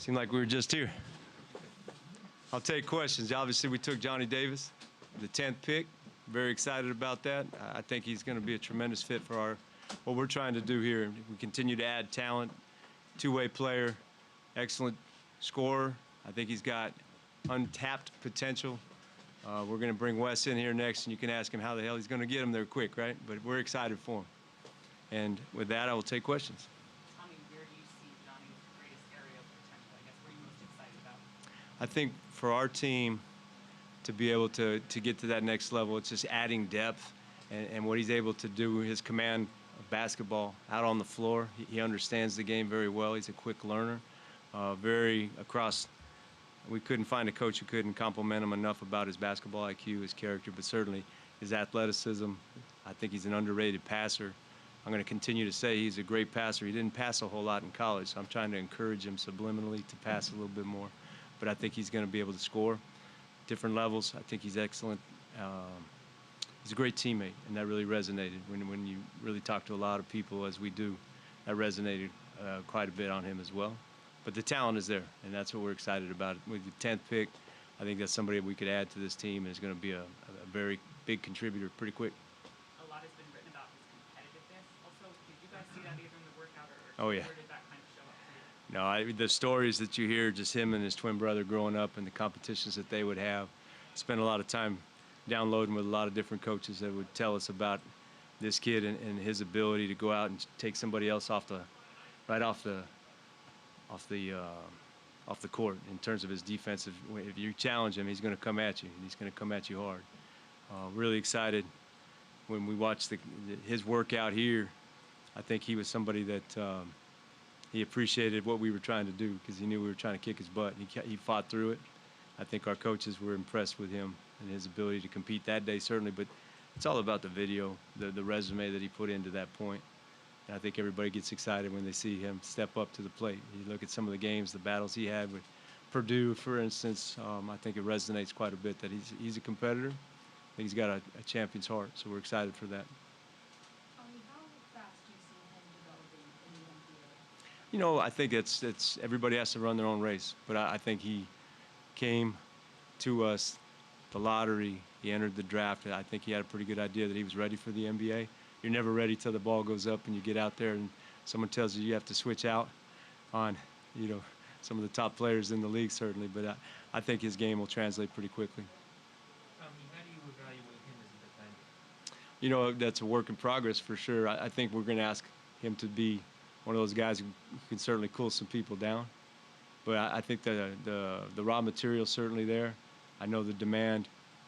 Seemed like we were just here. I'll take questions. Obviously, we took Johnny Davis, the 10th pick. Very excited about that. I think he's going to be a tremendous fit for what we're trying to do here. We continue to add talent, two-way player, excellent scorer. I think he's got untapped potential. We're going to bring Wes in here next, and you can ask him how the hell he's going to get him there quick, right? But we're excited for him. And with that, I will take questions. Tommy, where do you see Johnny's greatest area of potential? I guess, what are you most excited about? I think for our team to be able to get to that next level, it's just adding depth and what he's able to do, his command of basketball out on the floor. He understands the game very well. He's a quick learner. We couldn't find a coach who couldn't compliment him enough about his basketball IQ, his character, but certainly his athleticism. I think he's an underrated passer. I'm going to continue to say he's a great passer. He didn't pass a whole lot in college, so I'm trying to encourage him subliminally to pass a little bit more. But I think he's going to be able to score different levels. I think he's excellent. He's a great teammate, and that really resonated. When you really talk to a lot of people, as we do, that resonated quite a bit on him as well. But the talent is there, and that's what we're excited about. With the 10th pick, I think that's somebody we could add to this team and is going to be a very big contributor pretty quick. A lot has been written about his competitiveness. Also, did you guys see that either in the workout or Oh, yeah. where did that kind of show up for you? No, the stories that you hear, just him and his twin brother growing up and the competitions that they would have, spent a lot of time downloading with a lot of different coaches that would tell us about this kid and his ability to go out and take somebody else off the court in terms of his defensive. If you challenge him, he's going to come at you, and he's going to come at you hard. Really excited when we watched his workout here. I think he was somebody that he appreciated what we were trying to do because he knew we were trying to kick his butt. He fought through it. I think our coaches were impressed with him and his ability to compete that day, certainly. But it's all about the video, the resume that he put into that point. And I think everybody gets excited when they see him step up to the plate. You look at some of the games, the battles he had with Purdue, for instance. I think it resonates quite a bit that he's a competitor. I think he's got a champion's heart, so we're excited for that. How fast do you see him developing in the NBA? You know, I think it's everybody has to run their own race, but I think he came to us, the lottery, he entered the draft. I think he had a pretty good idea that he was ready for the NBA. You're never ready till the ball goes up and you get out there and someone tells you have to switch out on, some of the top players in the league, certainly. But I think his game will translate pretty quickly. How do you evaluate him as a defender? You know, that's a work in progress for sure. I think we're going to ask him to be one of those guys who can certainly cool some people down. But I think the raw material is certainly there. I know the demand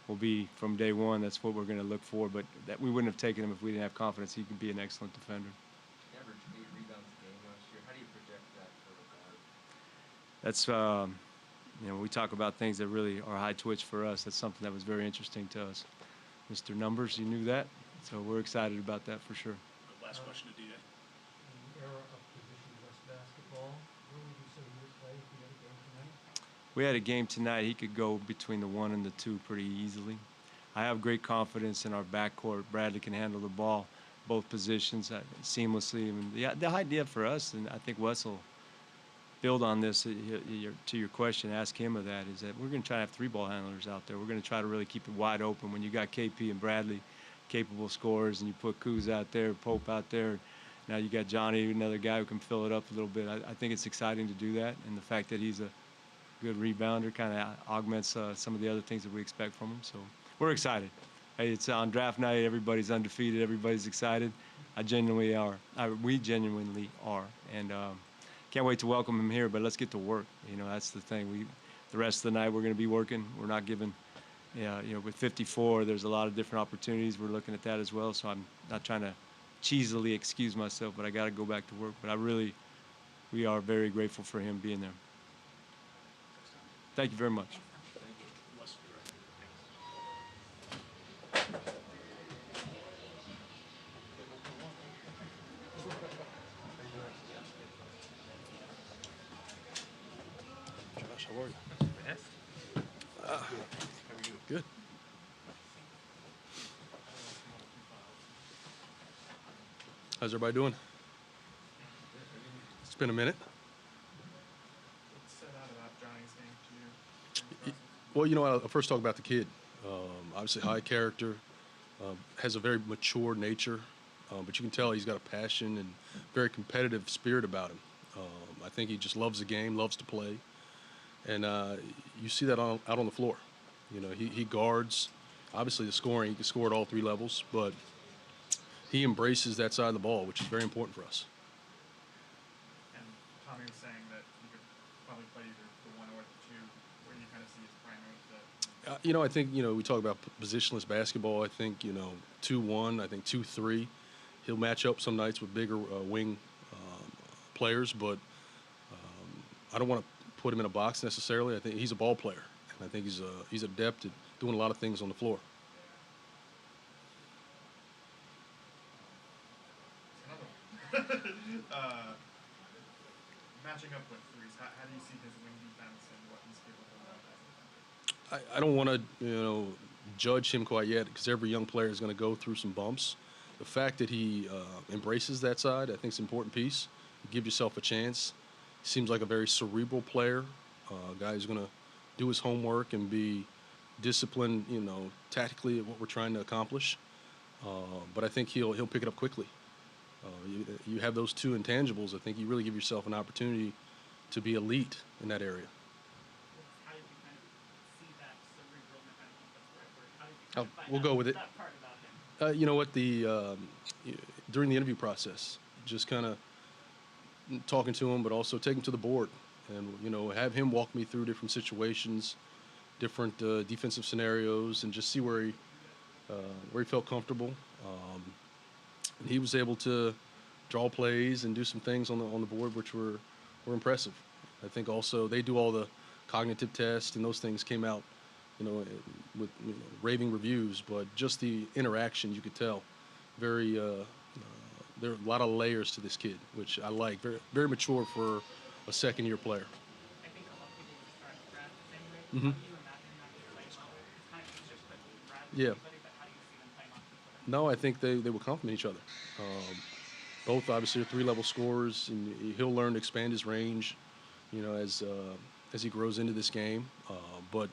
will be from day one. That's what we're going to look for. But that we wouldn't have taken him if we didn't have confidence he could be an excellent defender. He averaged 8 rebounds a game last year. How do you project that for a guard? That's, we talk about things that really are high twitch for us. That's something that was very interesting to us. Mr. Numbers, you knew that. So we're excited about that for sure. Last question to DJ. In the era of positionless basketball, where would you say you would play if you had a game tonight? We had a game tonight. He could go between the 1 and the 2 pretty easily. I have great confidence in our backcourt. Bradley can handle the ball, both positions seamlessly. I mean, the idea for us, and I think Wes will build on this to your question, ask him of that, is that we're going to try to have 3 ball handlers out there. We're going to try to really keep it wide open. When you got KP and Bradley, capable scorers, and you put Kuz out there, Pope out there, now you got Johnny, another guy who can fill it up a little bit. I think it's exciting to do that, and the fact that he's a good rebounder kind of augments some of the other things that we expect from him. So we're excited. Hey, it's on draft night. Everybody's undefeated. Everybody's excited. We genuinely are, and can't wait to welcome him here. But let's get to work. That's the thing. The rest of the night we're going to be working. We're not giving. With 54, there's a lot of different opportunities. We're looking at that as well. So I'm not trying to cheesily excuse myself, but I got to go back to work. But we are very grateful for him being there. Thank you very much. Thank you. Wes, you're right. Josh, how are you? How are you? Good. How's everybody doing? It's been a minute. It's Well, I'll first talk about the kid. Obviously, high character, has a very mature nature, but you can tell he's got a passion and very competitive spirit about him. I think he just loves the game, loves to play, and you see that out on the floor. He guards. Obviously, the scoring, he can score at all three levels, but he embraces that side of the ball, which is very important for us. And Tommy was saying that he could probably play either the one or the two. Where do you kind of see his primary fit? I think, we talk about positionless basketball. I think, 2-1, I think 2-3. He'll match up some nights with bigger wing players, but I don't want to put him in a box necessarily. I think he's a ball player, and I think he's adept at doing a lot of things on the floor. Matching up with threes, how do you see his wing defense and what he's capable of as a defender? I don't want to, judge him quite yet because every young player is going to go through some bumps. The fact that he embraces that side, I think, is an important piece. You give yourself a chance. He seems like a very cerebral player, a guy who's going to do his homework and be disciplined, tactically at what we're trying to accomplish. But I think he'll pick it up quickly. You have those two intangibles. I think you really give yourself an opportunity to be elite in that area. How did you kind of see that cerebral, I don't know if that's the right word. How did you kind of find We'll out go with it. that part about him? You know what? During the interview process, just kind of talking to him, but also take him to the board, and have him walk me through different situations, different defensive scenarios, and just see where he felt comfortable. And he was able to draw plays and do some things on the board which were impressive. I think also they do all the cognitive tests, and those things came out, with raving reviews. But just the interaction, you could tell, very. There are a lot of layers to this kid, which I like. Very, very mature for a second-year player. I think a lot of people would start Brad the same way. Mhm. How do you imagine that playing off? It's kind of just put Brad with Yeah. anybody, but how do you see them playing off each other? No, I think they will complement each other. Both obviously are three-level scorers, and he'll learn to expand his range, as he grows into this game. But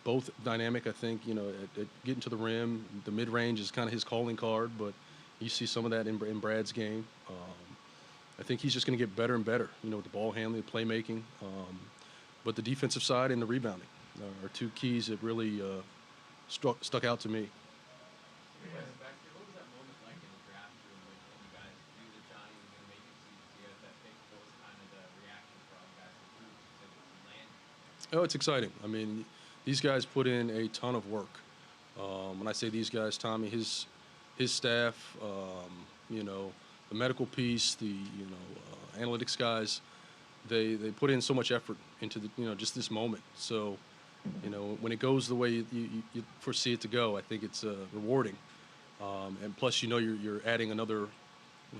both dynamic, I think. At getting to the rim, the mid-range is kind of his calling card, but you see some of that in Brad's game. I think he's just going to get better and better, with the ball handling, the playmaking. But the defensive side and the rebounding are two keys that really stuck out to me. What was that moment like in the draft room when you guys knew that Johnny was going to make it to that pick? What was kind of the reaction for all you guys to land? Oh, it's exciting. I mean, these guys put in a ton of work. When I say these guys, Tommy, his staff, the medical piece, the analytics guys, they put in so much effort into just this moment. So, when it goes the way you foresee it to go, I think it's rewarding. And plus, you're adding another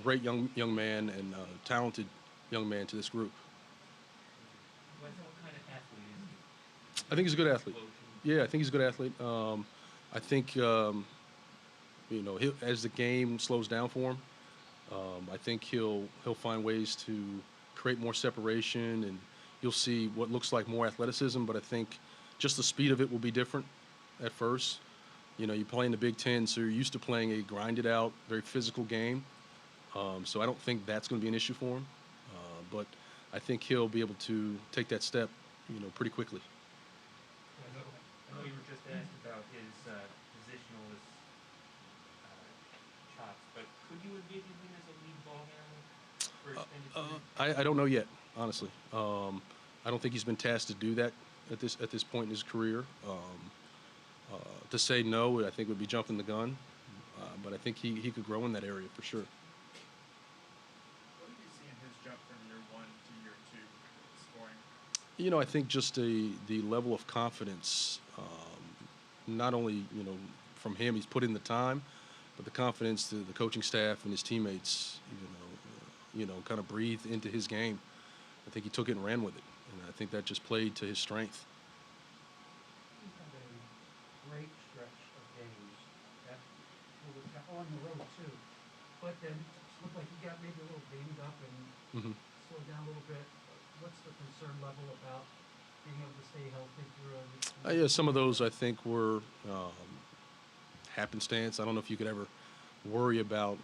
great young man and talented young man to this group. What kind of athlete is he? I think he's a good athlete. Explosion. Yeah, I think he's a good athlete. I think as the game slows down for him, I think he'll find ways to create more separation, and you'll see what looks like more athleticism. But I think just the speed of it will be different at first. You play in the Big Ten, so you're used to playing a grinded out, very physical game. So I don't think that's going to be an issue for him. But I think he'll be able to take that step, pretty quickly. I know you were just asked about his positionalist chops, but could you envision him as a lead ball handler for extended period? I don't know yet, honestly. I don't think he's been tasked to do that at this point in his career. To say no, I think would be jumping the gun. But I think he could grow in that area for sure. What did you see in his jump from year 1 to year 2 scoring? I think just the level of confidence, not only, from him, he's put in the time, but the confidence to the coaching staff and his teammates, kind of breathed into his game. I think he took it and ran with it. And I think that just played to his strength. He's had a great stretch of games that was on the road too, but then it looked like he got maybe a little banged up and Mm-hmm. slowed down a little bit. What's the concern level about being able to stay healthy through Yeah, some of those I think were happenstance. I don't know if you could ever worry about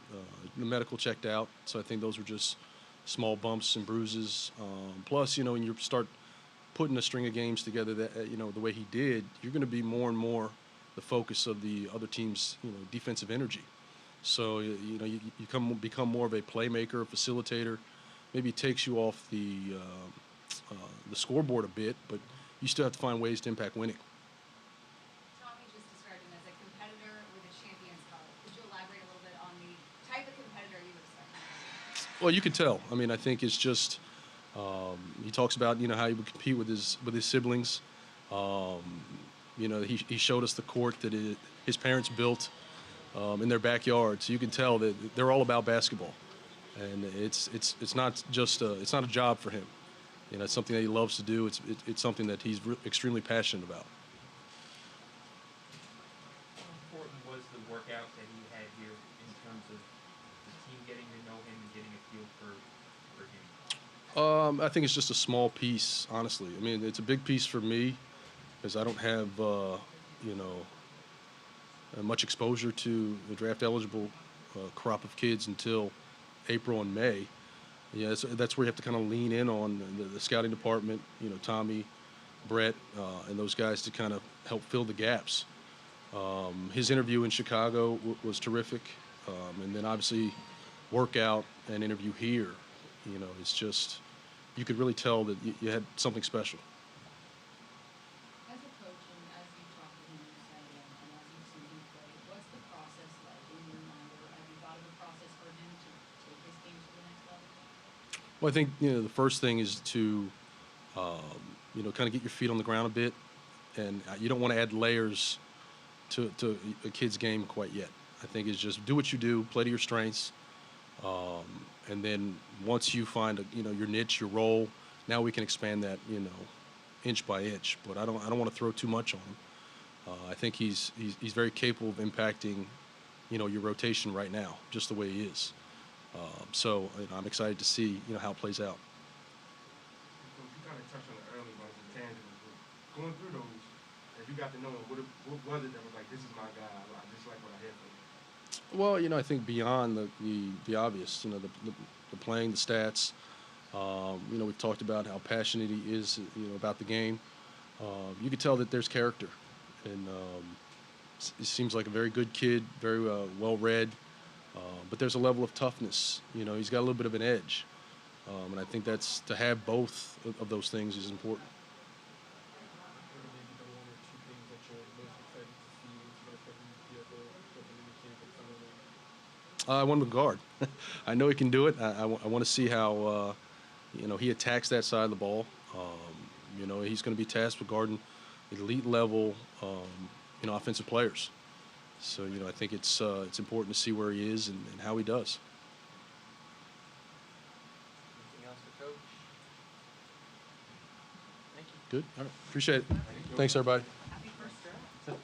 the medical checked out. So I think those were just small bumps and bruises. Plus, you know, when you start putting a string of games together that you know the way he did, you're going to be more and more the focus of the other team's defensive energy. So you know you become more of a playmaker, a facilitator. Maybe it takes you off the scoreboard a bit, but you still have to find ways to impact winning. Tommy just described him as a competitor with a champion's heart. Could you elaborate a little bit on the type of competitor you expect? Well, you can tell. I mean, I think it's just he talks about how he would compete with his siblings. He showed us the court that his parents built in their backyard, so you can tell that they're all about basketball, and it's not just it's not a job for him. It's something that he loves to do. It's something that he's extremely passionate about. How important was the workout that he had here in terms of the team getting to know him and getting a feel for him? I think it's just a small piece, honestly. I mean, it's a big piece for me because I don't have much exposure to the draft eligible crop of kids until April and May. Yeah, that's where you have to kind of lean in on the scouting department, Tommy, Brett, and those guys to kind of help fill the gaps. His interview in Chicago was terrific, and then obviously workout and interview here. It's just you could really tell that you had something special. As a coach and as you talk to him inside and as you've seen him play, what's the process like in your mind, or have you thought of a process for him to take his game to the next level? Well, I think the first thing is to kind of get your feet on the ground a bit, and you don't want to add layers to a kid's game quite yet. I think it's just do what you do, play to your strengths, and then once you find your niche, your role, now we can expand that inch by inch. But I don't want to throw too much on him. I think he's very capable of impacting your rotation right now, just the way he is. So I'm excited to see how it plays out. So you kind of touched on it earlier about his intangibles. But going through those, as you got to know him, what was it that was like, this is my guy, I just like what I hear from him? Well, I think beyond the obvious, the playing, the stats. We've talked about how passionate he is, about the game. You could tell that there's character, and he seems like a very good kid, very well-read. But there's a level of toughness. He's got a little bit of an edge, and I think that's to have both of those things is important. What are maybe the one or two things that you're most excited to see once you guys start to be at the mini camp and some of them? I want him to guard. I know he can do it. I want to see how he attacks that side of the ball. He's going to be tasked with guarding elite level offensive players. So I think it's important to see where he is and how he does. Anything else for Coach? Thank you. Good. All right. Appreciate it. Thanks, everybody. Happy first draft.